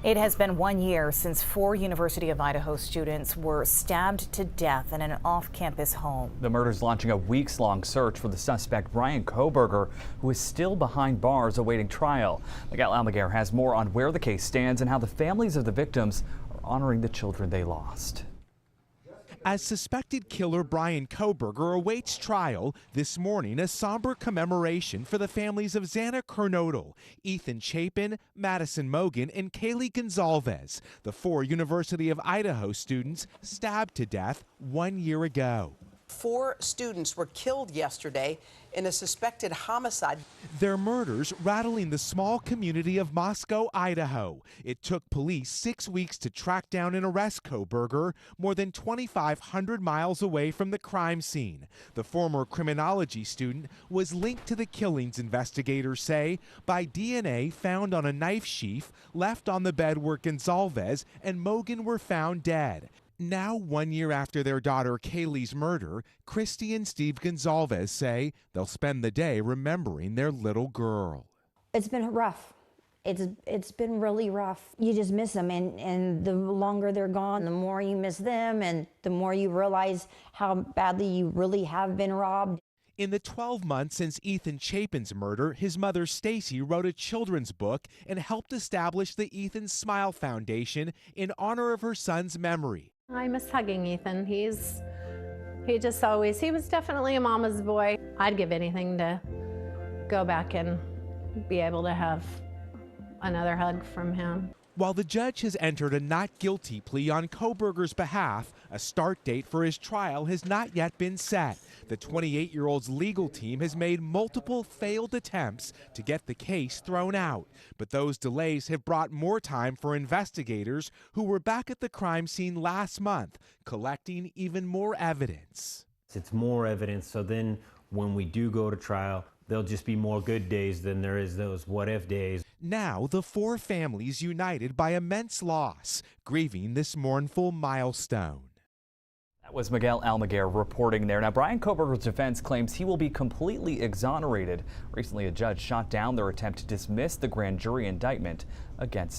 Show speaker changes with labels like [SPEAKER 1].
[SPEAKER 1] It has been 1 year since 4 University of Idaho students were stabbed to death in an off-campus home.
[SPEAKER 2] The murder's launching a weeks-long search for the suspect, Brian Kohberger, who is still behind bars awaiting trial. Miguel Almaguer has more on where the case stands and how the families of the victims are honoring the children they lost.
[SPEAKER 3] As suspected killer Brian Kohberger awaits trial, this morning a somber commemoration for the families of Xana Kernodle, Ethan Chapin, Madison Mogan, and Kaylee Gonzalez, the 4 University of Idaho students stabbed to death 1 year ago.
[SPEAKER 4] 4 students were killed yesterday in a suspected homicide.
[SPEAKER 3] Their murders rattling the small community of Moscow, Idaho. It took police 6 weeks to track down and arrest Kohberger, more than 2,500 miles away from the crime scene. The former criminology student was linked to the killings, investigators say, by DNA found on a knife sheath left on the bed where Gonzalez and Mogan were found dead. Now, 1 year after their daughter Kaylee's murder, Christy and Steve Gonzalez say they'll spend the day remembering their little girl.
[SPEAKER 5] It's been rough. It's been really rough. You just miss them, and the longer they're gone, the more you miss them, and the more you realize how badly you really have been robbed.
[SPEAKER 3] In the 12 months since Ethan Chapin's murder, his mother Stacy wrote a children's book and helped establish the Ethan Smile Foundation in honor of her son's memory.
[SPEAKER 6] I miss hugging Ethan. He was definitely a mama's boy. I'd give anything to go back and be able to have another hug from him.
[SPEAKER 3] While the judge has entered a not guilty plea on Kohberger's behalf, a start date for his trial has not yet been set. The 28-year-old's legal team has made multiple failed attempts to get the case thrown out. But those delays have brought more time for investigators who were back at the crime scene last month, collecting even more evidence.
[SPEAKER 7] It's more evidence, so then when we do go to trial, there'll just be more good days than there is those what-if days.
[SPEAKER 3] Now, the 4 families united by immense loss, grieving this mournful milestone.
[SPEAKER 2] That was Miguel Almaguer reporting there. Now, Brian Kohberger's defense claims he will be completely exonerated. Recently, a judge shot down their attempt to dismiss the grand jury indictment against